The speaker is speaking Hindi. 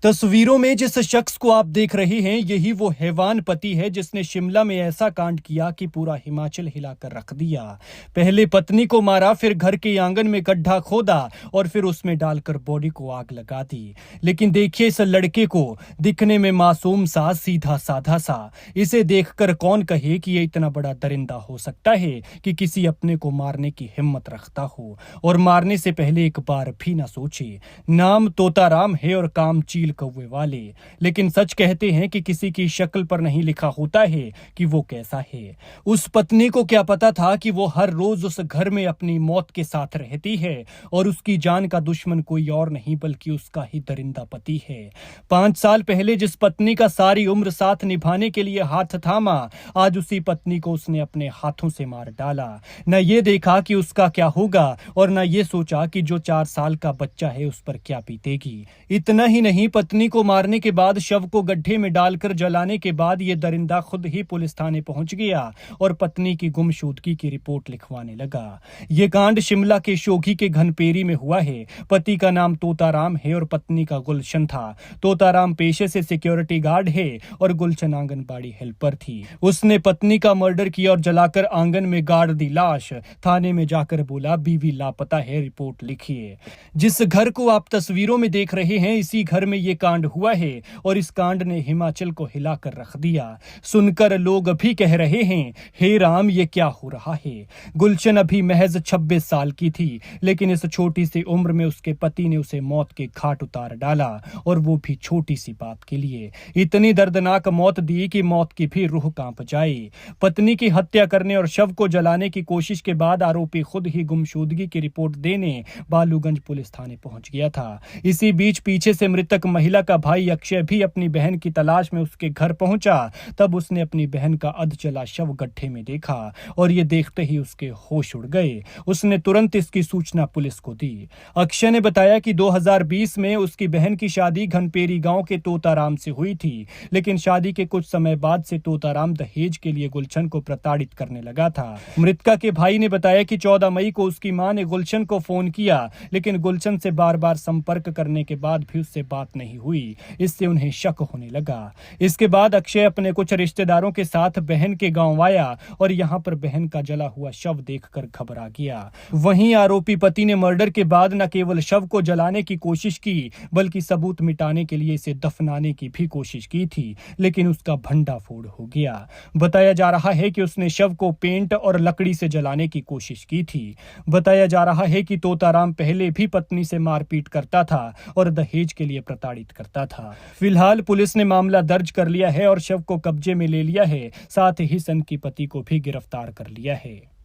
तस्वीरों में जिस शख्स को आप देख रहे हैं यही वो हैवान पति है जिसने शिमला में ऐसा कांड किया कि पूरा हिमाचल हिलाकर रख दिया। पहले पत्नी को मारा, फिर घर के आंगन में गड्ढा खोदा और फिर उसमें डालकर बॉडी को आग लगा दी। लेकिन देखिए इस लड़के को, दिखने में मासूम सा, सीधा साधा सा। इसे देखकर कौन कहे कि ये इतना बड़ा दरिंदा हो सकता है कि किसी अपने को मारने की हिम्मत रखता हो और मारने से पहले एक बार भी ना सोचे। नाम तोताराम है और काम चील कौवे वाले। लेकिन सच कहते हैं कि किसी की शक्ल पर नहीं लिखा होता है कि वो कैसा है। उस पत्नी को क्या पता था कि वो हर रोज उस घर में अपनी मौत के साथ रहती है और उसकी जान का दुश्मन कोई और नहीं बल्कि उसका ही दरिंदा पति है। 5 साल पहले जिस पत्नी का सारी उम्र साथ निभाने के लिए हाथ थामा, आज उसी पत्नी को उसने अपने हाथों से मार डाला। न ये देखा कि उसका क्या होगा और न ये सोचा कि जो 4 साल का बच्चा है उस पर क्या बीतेगी। इतना ही नहीं, पत्नी को मारने के बाद शव को गड्ढे में डालकर जलाने के बाद ये दरिंदा खुद ही पुलिस थाने पहुंच गया और पत्नी की गुमशुदगी की रिपोर्ट लिखवाने लगा। ये कांड शिमला के शोघी के घनपेरी में हुआ है। पति का नाम तोताराम है और पत्नी का गुलशन था। तोताराम पेशे से सिक्योरिटी गार्ड है और गुलशन आंगनबाड़ी हेल्पर थी। उसने पत्नी का मर्डर किया और जलाकर आंगन में गाड़ दी लाश। थाने में जाकर बोला बीवी लापता है, रिपोर्ट लिखिए। जिस घर को आप तस्वीरों में देख रहे हैं इसी घर में ये कांड हुआ है और इस कांड ने हिमाचल को हिलाकर रख दिया। सुनकर लोग भी कह रहे हैं, हे राम ये क्या हो रहा है। गुलशन अभी महज 26 साल की थी, लेकिन इस छोटी सी उम्र में उसके पति ने उसे मौत के घाट उतार डाला और वो भी छोटी सी बात के लिए। इतनी दर्दनाक मौत दी कि मौत की भी रूह कांप जाए। पत्नी की हत्या करने और शव को जलाने की कोशिश के बाद आरोपी खुद ही गुमशुदगी की रिपोर्ट देने बालूगंज पुलिस थाने पहुंच गया था। इसी बीच पीछे से मृतक महिला का भाई अक्षय भी अपनी बहन की तलाश में उसके घर पहुंचा। तब उसने अपनी बहन का अधजला शव गड्ढे में देखा और ये देखते ही उसके होश उड़ गए। उसने तुरंत इसकी सूचना पुलिस को दी। अक्षय ने बताया कि 2020 में उसकी बहन की शादी घनपेरी गांव के तोताराम से हुई थी, लेकिन शादी के कुछ समय बाद से तोताराम दहेज के लिए गुलशन को प्रताड़ित करने लगा था। मृतका के भाई ने बताया कि 14 मई को उसकी मां ने गुलशन को फोन किया, लेकिन गुलशन से बार बार संपर्क करने के बाद भी उससे बात नहीं हुई। इससे उन्हें शक होने लगा। इसके बाद अक्षय अपने कुछ रिश्तेदारों के साथ बहन के गांव आया और यहां पर बहन का जला हुआ शव देखकर घबरा गया। वहीं आरोपी पति ने मर्डर के बाद न केवल शव को जलाने की कोशिश की बल्कि सबूत मिटाने के लिए इसे दफनाने की भी कोशिश की थी, लेकिन उसका भंडाफोड़ हो गया। बताया जा रहा है कि उसने शव को पेंट और लकड़ी से जलाने की कोशिश की थी। बताया जा रहा है कि तोताराम पहले भी पत्नी से मारपीट करता था और दहेज के लिए प्रताड़ित करता था। फिलहाल पुलिस ने मामला दर्ज कर लिया है और शव को कब्जे में ले लिया है। साथ ही सन की पति को भी गिरफ्तार कर लिया है।